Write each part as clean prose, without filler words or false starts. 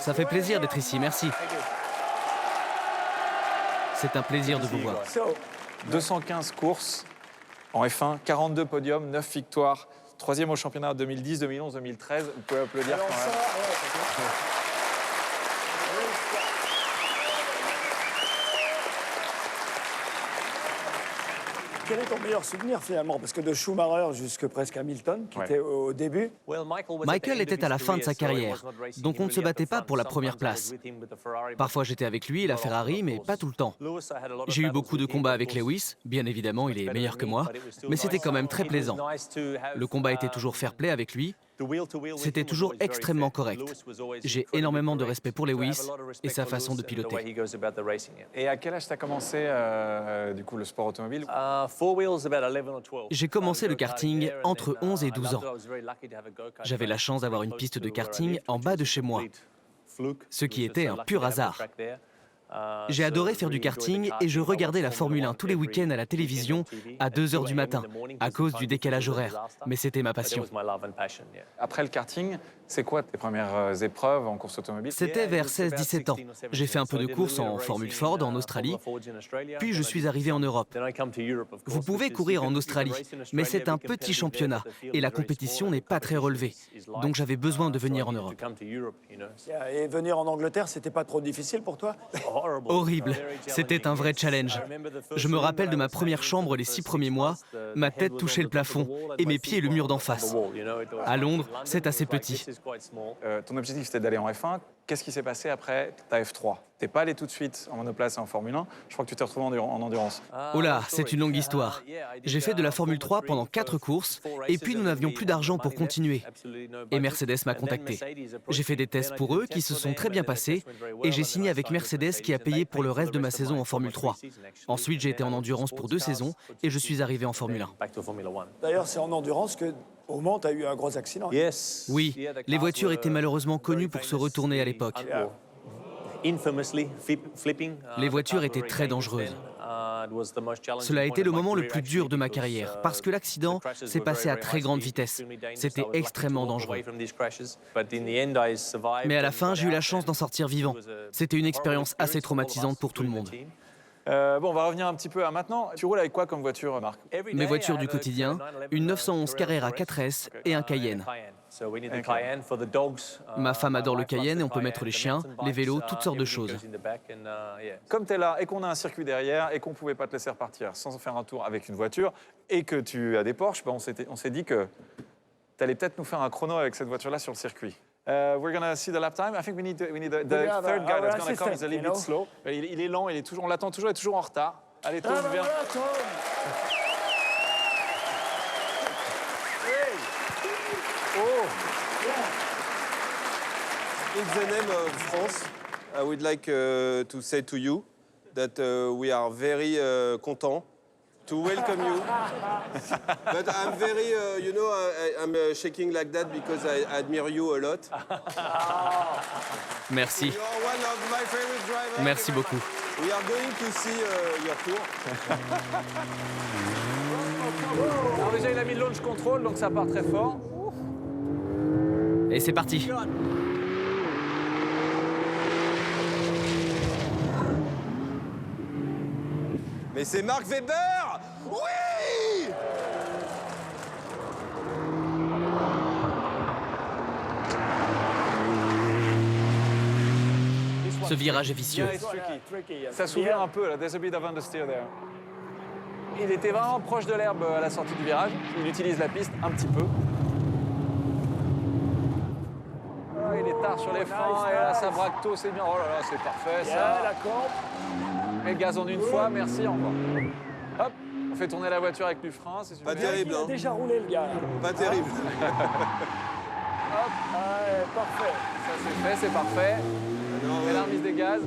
Ça fait plaisir d'être ici, merci. C'est un plaisir de vous voir. 215 courses en F1, 42 podiums, 9 victoires, 3e au championnat 2010, 2011, 2013. Vous pouvez applaudir quand même. Quel est ton meilleur souvenir finalement? Parce que de Schumacher jusque presque Hamilton, qui était au début. Michael était à la fin de sa carrière, donc on ne se battait pas pour la première place. Parfois j'étais avec lui et la Ferrari, mais pas tout le temps. J'ai eu beaucoup de combats avec Lewis, bien évidemment il est meilleur que moi, mais c'était quand même très plaisant. Le combat était toujours fair-play avec lui, c'était toujours extrêmement correct. J'ai énormément de respect pour Lewis et sa façon de piloter. Et à quel âge tu as commencé du coup le sport automobile? J'ai commencé le karting entre 11 et 12 ans. J'avais la chance d'avoir une piste de karting en bas de chez moi, ce qui était un pur hasard. J'ai adoré faire du karting et je regardais la Formule 1 tous les week-ends à la télévision à 2 h du matin, à cause du décalage horaire. Mais c'était ma passion. Après le karting, c'est quoi tes premières épreuves en course automobile? C'était vers 16-17 ans. J'ai fait un peu de course en Formule Ford en Australie, puis je suis arrivé en Europe. Vous pouvez courir en Australie, mais c'est un petit championnat et la compétition n'est pas très relevée. Donc j'avais besoin de venir en Europe. Et venir en Angleterre, c'était pas trop difficile pour toi? Horrible, c'était un vrai challenge. Je me rappelle de ma première chambre les 6 premiers mois, ma tête touchait le plafond et mes pieds le mur d'en face. À Londres, c'est assez petit. Ton objectif c'était d'aller en F1. Qu'est-ce qui s'est passé après ta F3? T'es pas allé tout de suite en monoplace et en Formule 1. Je crois que tu t'es retrouvé en endurance. Oh là, c'est une longue histoire. J'ai fait de la Formule 3 pendant 4 courses et puis nous n'avions plus d'argent pour continuer. Et Mercedes m'a contacté. J'ai fait des tests pour eux qui se sont très bien passés et j'ai signé avec Mercedes qui a payé pour le reste de ma saison en Formule 3. Ensuite, j'ai été en endurance pour 2 saisons et je suis arrivé en Formule 1. D'ailleurs, c'est en endurance que, au Mans, tu as eu un gros accident. Oui, les voitures étaient malheureusement connues pour se retourner à l'époque. Les voitures étaient très dangereuses. Cela a été le moment le plus dur de ma carrière, parce que l'accident s'est passé à très grande vitesse. C'était extrêmement dangereux. Mais à la fin, j'ai eu la chance d'en sortir vivant. C'était une expérience assez traumatisante pour tout le monde. Bon, on va revenir un petit peu à maintenant. Tu roules avec quoi comme voiture, Marc? Mes voitures du quotidien, une 911 Carrera 4S et un Cayenne. Ma femme adore le Cayenne et on peut mettre les chiens, les vélos, toutes sortes de choses. Comme tu es là et qu'on a un circuit derrière et qu'on ne pouvait pas te laisser repartir sans faire un tour avec une voiture et que tu as des Porsche, ben on s'est dit que tu allais peut-être nous faire un chrono avec cette voiture-là sur le circuit. We're going to see the lap time. I think we need the third guy that's going to come is a little bit slow. Il est lent, on l'attend toujours, il est toujours en retard. Allez, Tom, viens. In the name of France, I would like to say to you that we are very content to welcome you. But I'm very, I'm shaking like that because I admire you a lot. Merci. You are one of my favorite drivers. Merci beaucoup. We are going to see your tour. Alors déjà, il a mis le launch control, donc ça part très fort. Et c'est parti. Mais c'est Marc Webber! Oui! Ce virage est vicieux. Ça s'ouvre un peu, là. There's a bit of understeer there. Il était vraiment proche de l'herbe à la sortie du virage. Il utilise la piste un petit peu. Oh, il est tard sur les freins et là, ça braque tôt, c'est bien. Oh là là, c'est parfait, ça. Et le gazon d'une fois, merci, au revoir. Hop, on fait tourner la voiture avec du frein, c'est super. Pas terrible, Il a hein? déjà roulé, le gars. Pas terrible. Hop, Parfait. ça c'est fait, c'est parfait. Et la remise des gaz.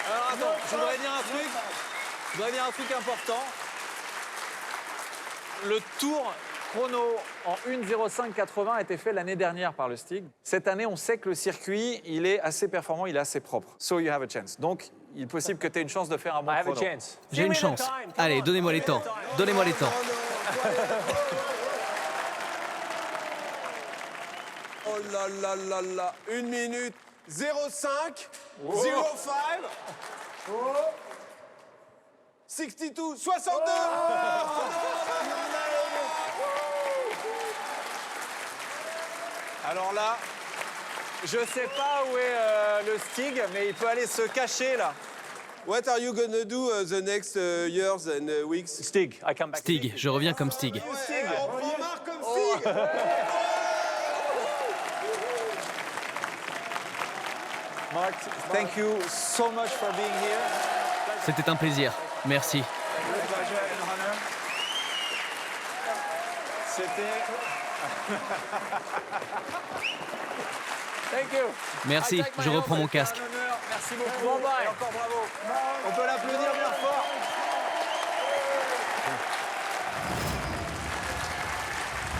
Alors attends, je voudrais dire un truc important. Le tour chrono en 1:05:80 a été fait l'année dernière par le Stig. Cette année, on sait que le circuit, il est assez performant, il est assez propre. So you have a chance. Donc, il est possible que tu aies une chance de faire un bon chrono. J'ai une chance. Allez, donnez-moi les temps. Donnez-moi les temps. Oh là là là là. 1 minute 05. 05. 62. 62. Alors là, je sais pas où est le Stig, mais il peut aller se cacher là. What are you gonna do the next years and weeks? Stig, I come back. Stig, je reviens comme Stig. Ouais, on prend Marc comme Stig. Mark, thank you so much for being here. C'était un plaisir. Merci. Pleasure and honor. C'était. Thank you. Merci, I take my je reprends helmet, mon casque. c'est un honneur. Merci beaucoup. Et encore bravo. On peut l'applaudir bien fort.